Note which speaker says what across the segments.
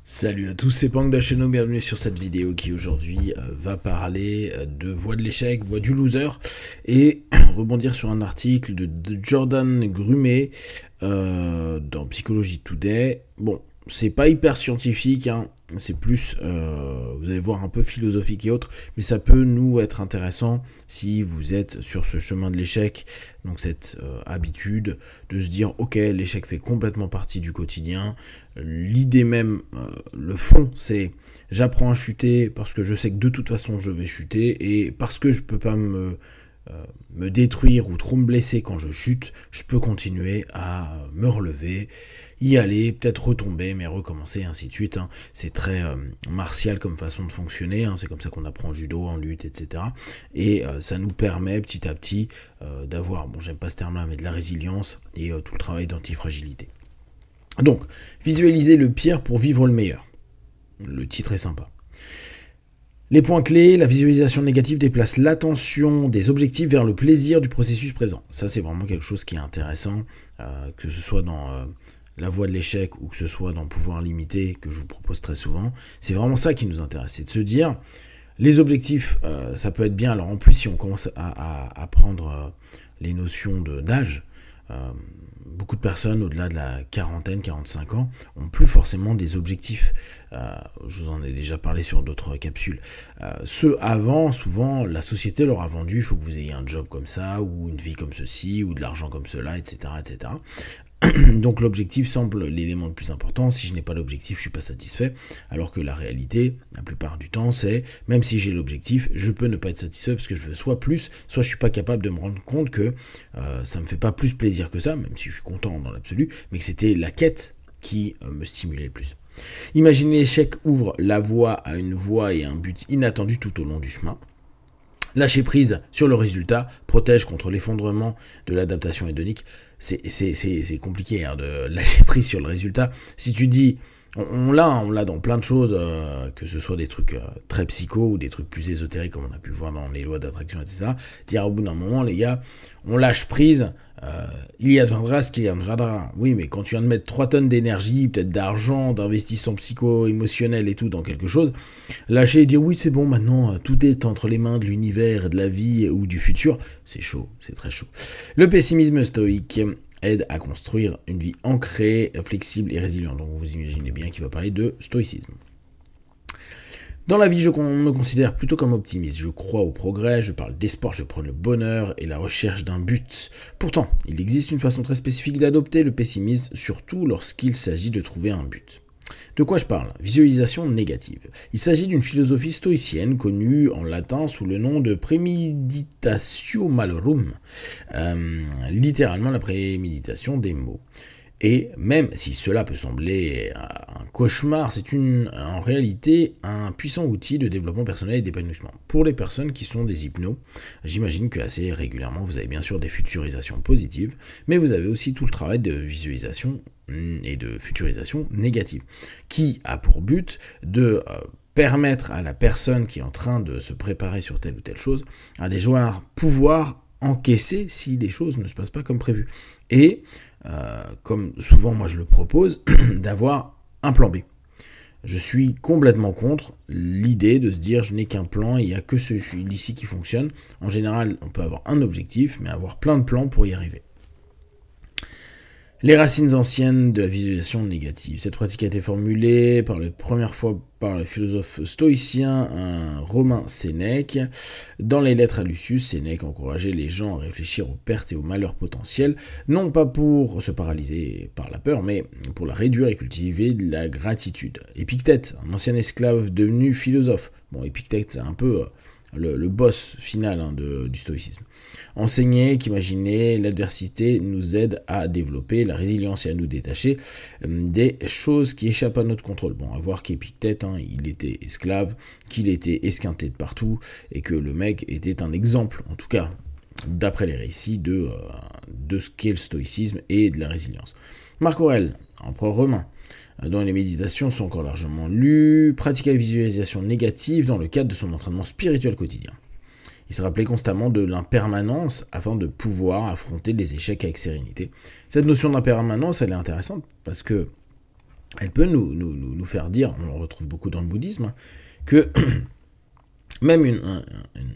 Speaker 1: Salut à tous, c'est Pang de la chaîne, bienvenue sur cette vidéo qui aujourd'hui va parler de voie de l'échec, voie du loser, et rebondir sur un article de Jordan Grumet dans Psychology Today. Bon, c'est pas hyper scientifique, hein, c'est plus, vous allez voir, un peu philosophique et autres, mais ça peut nous être intéressant si vous êtes sur ce chemin de l'échec, donc cette habitude de se dire ok, l'échec fait complètement partie du quotidien. L'idée même, le fond, c'est j'apprends à chuter parce que je sais que de toute façon je vais chuter, et parce que je peux pas me détruire ou trop me blesser quand je chute, je peux continuer à me relever, y aller, peut-être retomber, mais recommencer, ainsi de suite. Hein. C'est très martial comme façon de fonctionner, hein. C'est comme ça qu'on apprend le judo, en lutte, etc. Et ça nous permet petit à petit d'avoir, bon, j'aime pas ce terme-là, mais de la résilience et tout le travail d'antifragilité. Donc, visualiser le pire pour vivre le meilleur. Le titre est sympa. Les points clés, la visualisation négative déplace l'attention des objectifs vers le plaisir du processus présent. Ça, c'est vraiment quelque chose qui est intéressant, que ce soit dans la voie de l'échec ou que ce soit dans pouvoir limiter, que je vous propose très souvent. C'est vraiment ça qui nous intéresse, c'est de se dire, les objectifs, ça peut être bien. Alors en plus, si on commence à prendre les notions d'âge, beaucoup de personnes au-delà de la quarantaine, 45 ans, ont plus forcément des objectifs. Je vous en ai déjà parlé sur d'autres capsules. Ceux avant, souvent, la société leur a vendu, il faut que vous ayez un job comme ça, ou une vie comme ceci, ou de l'argent comme cela, etc. etc. Donc l'objectif semble l'élément le plus important. Si je n'ai pas l'objectif, je ne suis pas satisfait. Alors que la réalité, la plupart du temps, c'est même si j'ai l'objectif, je peux ne pas être satisfait parce que je veux soit plus, soit je ne suis pas capable de me rendre compte que ça ne me fait pas plus plaisir que ça, même si je suis content dans l'absolu, mais que c'était la quête qui me stimulait le plus. Imaginez l'échec ouvre la voie à une voie et un but inattendu tout au long du chemin. Lâcher prise sur le résultat protège contre l'effondrement de l'adaptation hédonique. C'est compliqué hein, de lâcher prise sur le résultat. Si tu dis, on l'a dans plein de choses, que ce soit des trucs très psycho ou des trucs plus ésotériques comme on a pu voir dans les lois d'attraction, etc. Dire au bout d'un moment, les gars, on lâche prise, il y adviendra ce qu'il y adviendra. Oui, mais quand tu viens de mettre 3 tonnes d'énergie, peut-être d'argent, d'investissement psycho-émotionnel et tout dans quelque chose, lâcher et dire oui, c'est bon, maintenant, tout est entre les mains de l'univers, de la vie ou du futur, c'est chaud, c'est très chaud. Le pessimisme stoïque aide à construire une vie ancrée, flexible et résiliente. Donc vous imaginez bien qu'il va parler de stoïcisme. Dans la vie, je me considère plutôt comme optimiste. Je crois au progrès, je parle d'espoir, je prends le bonheur et la recherche d'un but. Pourtant, il existe une façon très spécifique d'adopter le pessimisme, surtout lorsqu'il s'agit de trouver un but. De quoi je parle? Visualisation négative. Il s'agit d'une philosophie stoïcienne connue en latin sous le nom de premeditatio malorum, littéralement la préméditation des maux. Et même si cela peut sembler un cauchemar, c'est en réalité un puissant outil de développement personnel et d'épanouissement. Pour les personnes qui sont des hypnos, j'imagine que assez régulièrement, vous avez bien sûr des futurisations positives, mais vous avez aussi tout le travail de visualisation et de futurisation négative, qui a pour but de permettre à la personne qui est en train de se préparer sur telle ou telle chose, à déjà pouvoir encaisser si les choses ne se passent pas comme prévu. Et comme souvent moi je le propose, d'avoir un plan B. Je suis complètement contre l'idée de se dire je n'ai qu'un plan et il n'y a que celui-ci qui fonctionne. En général, on peut avoir un objectif, mais avoir plein de plans pour y arriver. Les racines anciennes de la visualisation négative. Cette pratique a été formulée par la première fois par le philosophe stoïcien romain Sénèque. Dans les lettres à Lucius, Sénèque encourageait les gens à réfléchir aux pertes et aux malheurs potentiels, non pas pour se paralyser par la peur, mais pour la réduire et cultiver de la gratitude. Épictète, un ancien esclave devenu philosophe. Bon, Épictète, c'est un peu le boss final hein, du stoïcisme. Enseigner qu'imaginer l'adversité nous aide à développer la résilience et à nous détacher des choses qui échappent à notre contrôle. Bon, à voir qu'Épictète, hein, il était esclave, qu'il était esquinté de partout, et que le mec était un exemple, en tout cas, d'après les récits, de ce qu'est le stoïcisme et de la résilience. Marc Aurèle, empereur romain, dont les méditations sont encore largement lues, pratiquait la visualisation négative dans le cadre de son entraînement spirituel quotidien. Il se rappelait constamment de l'impermanence afin de pouvoir affronter les échecs avec sérénité. Cette notion d'impermanence, elle est intéressante parce que elle peut nous faire dire, on le retrouve beaucoup dans le bouddhisme, que même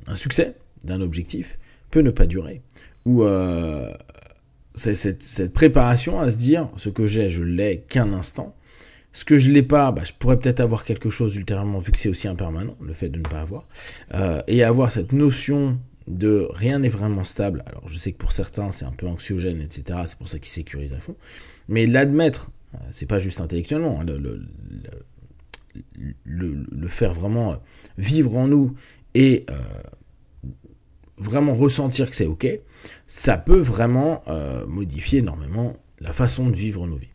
Speaker 1: un succès d'un objectif peut ne pas durer. Ou cette préparation à se dire, ce que j'ai, je l'ai qu'un instant. Ce que je l'ai pas, je pourrais peut-être avoir quelque chose ultérieurement, vu que c'est aussi impermanent, le fait de ne pas avoir. Et avoir cette notion de rien n'est vraiment stable. Alors je sais que pour certains, c'est un peu anxiogène, etc. C'est pour ça qu'ils sécurisent à fond. Mais l'admettre, c'est pas juste intellectuellement, hein, le faire vraiment vivre en nous et vraiment ressentir que c'est ok, ça peut vraiment modifier énormément la façon de vivre nos vies.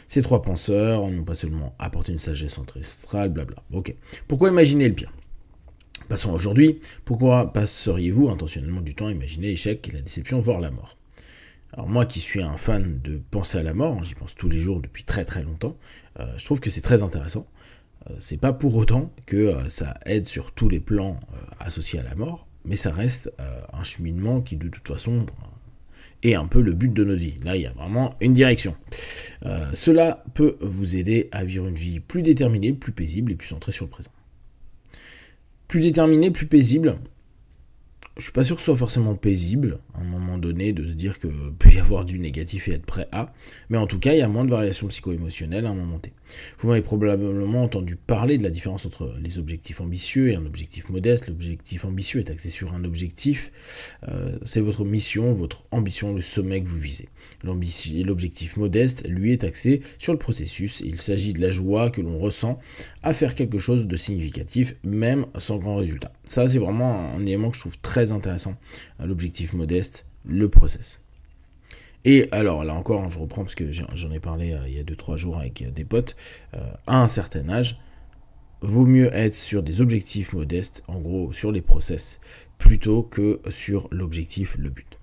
Speaker 1: Ces trois penseurs n'ont pas seulement apporté une sagesse ancestrale, blabla. Ok. Pourquoi imaginer le pire? Passons à aujourd'hui. Pourquoi passeriez-vous intentionnellement du temps à imaginer l'échec, la déception, voire la mort? Alors moi qui suis un fan de penser à la mort, j'y pense tous les jours depuis très très longtemps, je trouve que c'est très intéressant. C'est pas pour autant que ça aide sur tous les plans associés à la mort, mais ça reste un cheminement qui de toute façon est un peu le but de notre vie. Là, il y a vraiment une direction. Cela peut vous aider à vivre une vie plus déterminée, plus paisible et plus centrée sur le présent. Plus déterminée, plus paisible. Je suis pas sûr que ce soit forcément paisible, à un moment donné, de se dire que peut y avoir du négatif et être prêt à, mais en tout cas, il y a moins de variations psycho-émotionnelles à un moment T. Vous m'avez probablement entendu parler de la différence entre les objectifs ambitieux et un objectif modeste. L'objectif ambitieux est axé sur un objectif, c'est votre mission, votre ambition, le sommet que vous visez. L'objectif modeste, lui, est axé sur le processus. Il s'agit de la joie que l'on ressent à faire quelque chose de significatif, même sans grand résultat. Ça, c'est vraiment un élément que je trouve très intéressant. L'objectif modeste, le process. Et alors, là encore, je reprends parce que j'en ai parlé il y a 2-3 jours avec des potes. À un certain âge, vaut mieux être sur des objectifs modestes, en gros sur les process, plutôt que sur l'objectif, le but.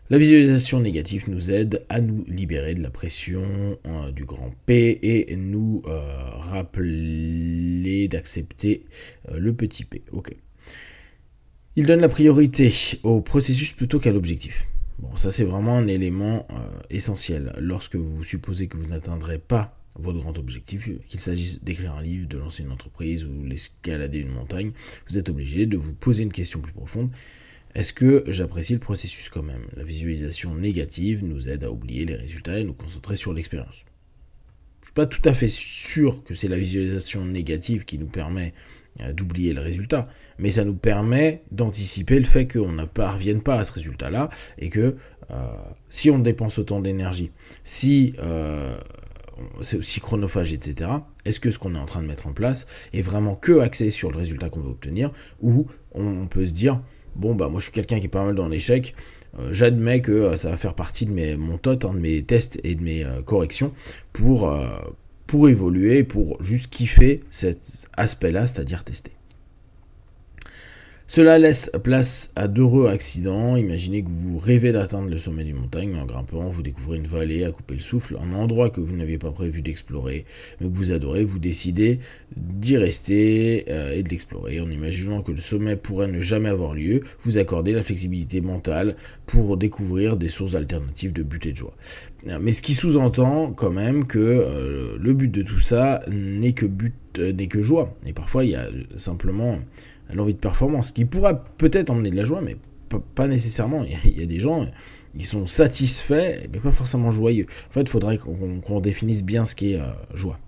Speaker 1: La visualisation négative nous aide à nous libérer de la pression du grand P et nous rappeler d'accepter le petit p. Ok. Il donne la priorité au processus plutôt qu'à l'objectif. Bon, ça c'est vraiment un élément essentiel. Lorsque vous supposez que vous n'atteindrez pas votre grand objectif, qu'il s'agisse d'écrire un livre, de lancer une entreprise ou d'escalader une montagne, vous êtes obligé de vous poser une question plus profonde. Est-ce que j'apprécie le processus quand même? La visualisation négative nous aide à oublier les résultats et nous concentrer sur l'expérience. Je ne suis pas tout à fait sûr que c'est la visualisation négative qui nous permet d'oublier le résultat, mais ça nous permet d'anticiper le fait qu'on ne parvienne pas à ce résultat-là et que si on dépense autant d'énergie, si c'est aussi chronophage, etc., est-ce que ce qu'on est en train de mettre en place est vraiment que axé sur le résultat qu'on veut obtenir, ou on peut se dire bon, moi je suis quelqu'un qui est pas mal dans l'échec, j'admets que ça va faire partie de mon tot, de mes tests et de mes corrections pour évoluer, pour juste kiffer cet aspect-là, c'est-à-dire tester. Cela laisse place à d'heureux accidents. Imaginez que vous rêvez d'atteindre le sommet d'une montagne, mais en grimpant, vous découvrez une vallée à couper le souffle, un endroit que vous n'aviez pas prévu d'explorer, mais que vous adorez, vous décidez d'y rester et de l'explorer. En imaginant que le sommet pourrait ne jamais avoir lieu, vous accordez la flexibilité mentale pour découvrir des sources alternatives de but et de joie. Mais ce qui sous-entend quand même que le but de tout ça n'est que joie. Et parfois, il y a simplement l'envie de performance, qui pourra peut-être emmener de la joie, mais pas nécessairement. Il y a des gens qui sont satisfaits, mais pas forcément joyeux. En fait, il faudrait qu'on définisse bien ce qu'est joie.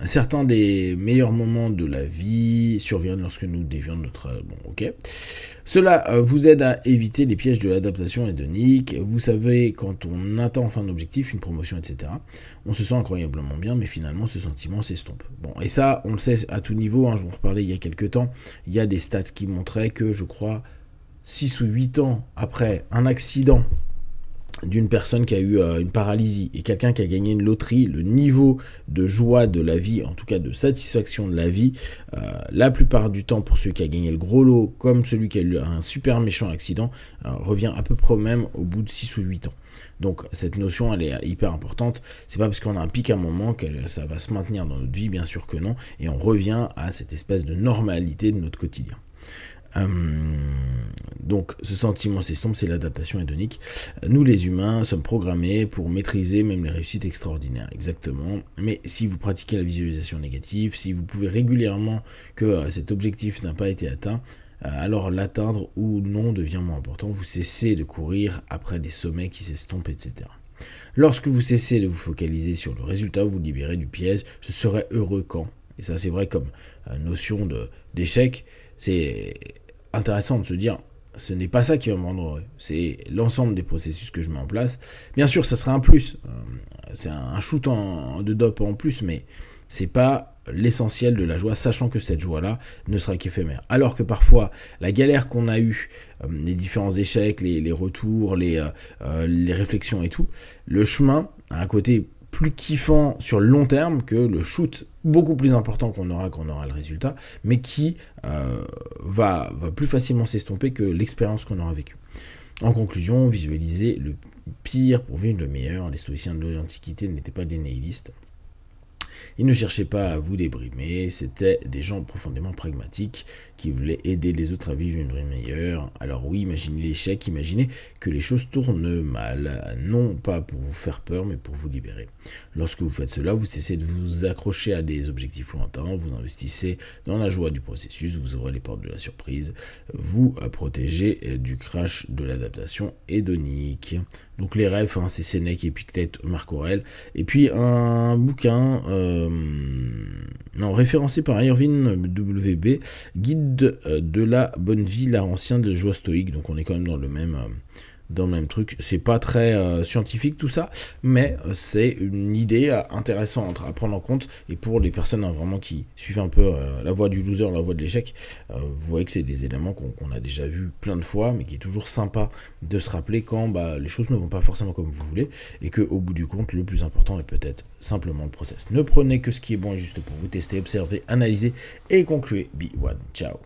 Speaker 1: Certains des meilleurs moments de la vie surviennent lorsque nous dévions de notre... ok. Cela vous aide à éviter les pièges de l'adaptation hédonique. Vous savez, quand on atteint enfin un objectif, une promotion, etc., on se sent incroyablement bien, mais finalement, ce sentiment s'estompe. Bon, et ça, on le sait à tout niveau, je vous en reparlais il y a quelques temps, il y a des stats qui montraient que, je crois, 6 ou 8 ans après un accident d'une personne qui a eu une paralysie et quelqu'un qui a gagné une loterie, le niveau de joie de la vie, en tout cas de satisfaction de la vie, la plupart du temps pour celui qui a gagné le gros lot, comme celui qui a eu un super méchant accident, revient à peu près au même au bout de 6 ou 8 ans. Donc cette notion, elle est hyper importante. C'est pas parce qu'on a un pic à un moment que ça va se maintenir dans notre vie, bien sûr que non, et on revient à cette espèce de normalité de notre quotidien. Donc ce sentiment s'estompe, c'est l'adaptation hédonique. Nous les humains sommes programmés pour maîtriser même les réussites extraordinaires, exactement. Mais si vous pratiquez la visualisation négative, si vous pouvez régulièrement que cet objectif n'a pas été atteint, alors l'atteindre ou non devient moins important. Vous cessez de courir après des sommets qui s'estompent, etc. Lorsque vous cessez de vous focaliser sur le résultat, vous libérez du piège. Je serai heureux quand. Et ça c'est vrai comme notion d'échec. C'est intéressant de se dire, ce n'est pas ça qui va me rendre heureux, c'est l'ensemble des processus que je mets en place. Bien sûr, ça sera un plus, c'est un shoot de dope en plus, mais c'est pas l'essentiel de la joie, sachant que cette joie-là ne sera qu'éphémère. Alors que parfois, la galère qu'on a eue, les différents échecs, les retours, les réflexions et tout, le chemin a un côté plus kiffant sur le long terme que le shoot beaucoup plus important qu'on aura quand on aura le résultat, mais qui va plus facilement s'estomper que l'expérience qu'on aura vécue. En conclusion, visualisez le pire pour vivre le meilleur. Les stoïciens de l'Antiquité n'étaient pas des nihilistes. Ils ne cherchaient pas à vous déprimer, c'était des gens profondément pragmatiques qui voulaient aider les autres à vivre une vie meilleure. Alors oui, imaginez l'échec, imaginez que les choses tournent mal, non pas pour vous faire peur, mais pour vous libérer. Lorsque vous faites cela, vous cessez de vous accrocher à des objectifs lointains, vous investissez dans la joie du processus, vous ouvrez les portes de la surprise, vous protégez du crash de l'adaptation hédonique. Donc les rêves, hein, c'est Sénèque, Épictète, Marc Aurèle. Et puis un bouquin référencé par Irvine W.B., Guide de la bonne vie, l'art ancien de la joie stoïque. Donc on est quand même dans le même truc. C'est pas très scientifique tout ça, mais c'est une idée intéressante à prendre en compte. Et pour les personnes vraiment qui suivent un peu la voie du loser, la voie de l'échec, vous voyez que c'est des éléments qu'on a déjà vus plein de fois, mais qui est toujours sympa de se rappeler quand les choses ne vont pas forcément comme vous voulez, et qu'au bout du compte, le plus important est peut-être simplement le process. Ne prenez que ce qui est bon et juste pour vous, tester, observer, analyser et concluez. Be one. Ciao.